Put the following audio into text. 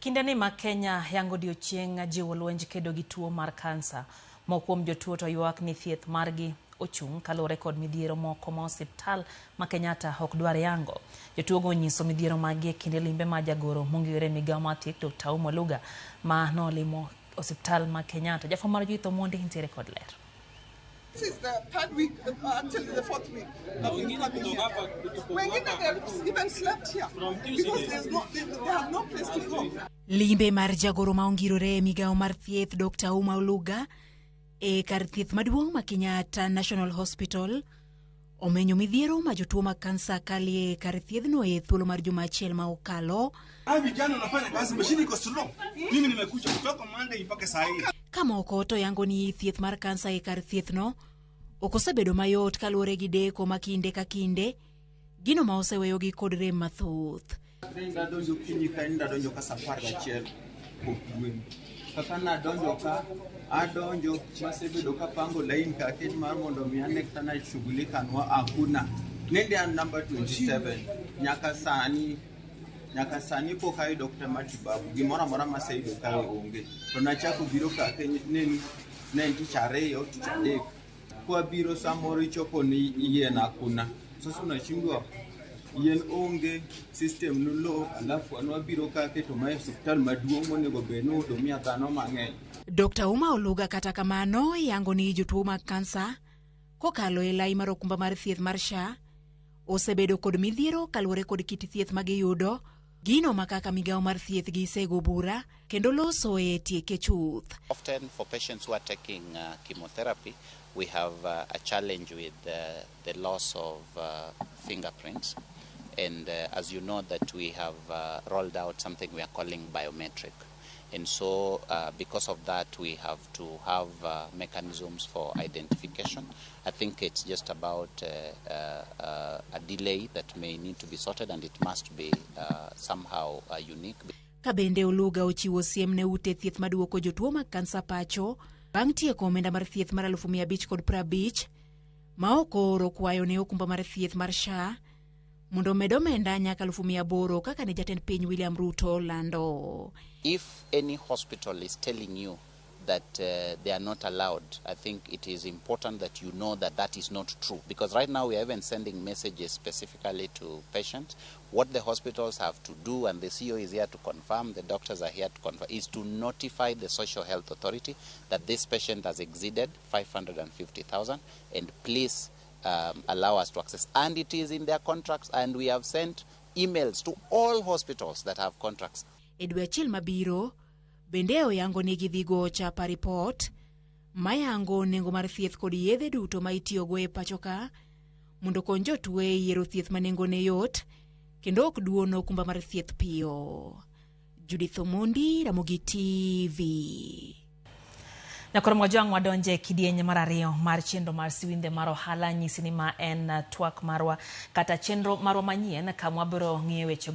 Kindeni ma Kenya yango odiochieng' jiwo lwenj kedo gi tuo mar kansa. Mokuom jotuo to ywak ni thieth margi ochung' kaluwore kod midhiero moko ma osiptal ma Kenyatta ok dwar yango. Jotuo go nyiso midhiero magi e kinde limbe ma jagoro mong'ere migawo mar thieth Dr. Auma Oluga ma nolimo osiptal ma Kenyatta. Jafwambo mar Judith Omondi nitiere kod ler. This is the third week until the fourth week of him coming here. Wengine even slept here because they have no place to go. Limbe mar jagoro ma ongirore migawo mar thieth Dr. Auma Oluga e kar thieth maduong' ma Kenyatta National Hospital omenyo midhiero ma jotuo mag kansa kalie kar thiethno e thuolo mar juma achiel ma okalo. Vijana wanafanya kazi, mashini iko slow. Mimi nimekuja kutoka Monday mpaka saa hii. Kamoko to yango ni thieth mar kansa e kar thiethno ok osebedo mayot kaluwore gi deko ma kinde ka kinde, gino ma oseweyogi kod rem mathoth. Donjo kinyi ka donjo ka safar achiel kokwen. Kaka na donjo ka adonjo masebedo ka pango line ka ket mar mondo mi anekta na shughulika nwa akuna. Nende an number 27 nyaka sani pok ayudo Dr. matibabu gimoro amora maseyudo ka onge. To nachako biro ka ne tich ariyo tich adek. Kwa biro samoro ichopo ni yien akuna. Sasa unashindwa yen onge, system no low, alafu anwa biro ka keto ma hospital maduong' monego bed ni odo miya dhano mang'eny. Dr. Auma Oluga kata kamano yango ni jotuo mag kansa kokalo e lai mar okumba mar thieth mar SHA osebedo kod midhiero kaluwore kod kit thieth ma giyudo, gino makaka migawo mar thieth gi sego bura kendo loso e tieke chuth. Often for patients who are taking chemotherapy, we have a challenge with the loss of fingerprints. And as you know that we have rolled out something we are calling biometric. And so because of that, we have to have mechanisms for identification. I think it's just about a delay that may need to be sorted, and it must be somehow unique. Kabende Oluga ochiwo siem ne ute thieth maduoko jotuo mag kansa pacho bang' tieko omenda mar thieth mar 550 ma okoro kwayo ne okumba mar thieth mar SHA mondo med omenda nyaka 800 kaka ne jatend piny William Ruto lando. If any hospital is telling you that they are not allowed, I think it is important that you know that that is not true. Because right now we are even sending messages specifically to patients. What the hospitals have to do, and the CEO is here to confirm, the doctors are here to confirm, is to notify the Social Health Authority that this patient has exceeded 550,000 and please allow us to access. And it is in their contracts, and we have sent emails to all hospitals that have contracts. Edwe achiel mabiro, bende oyango ni gidhigo chapa report mayango nengo mar thieth kod yedhe duto ma itiyogo e pachoka mondo kony jotuo e yiero thieth ma nengone yot kendo ok duono okumba mar thieth piyo. Judith Omondi, Ramogi TV. Nyakoro mwajang wadonje kidienye mar ariyo mar chenro mar siwinde mar ohala nyisi ni ma en twak marwa kata chenro marwa manyien ka mwabiro ng'iyo weche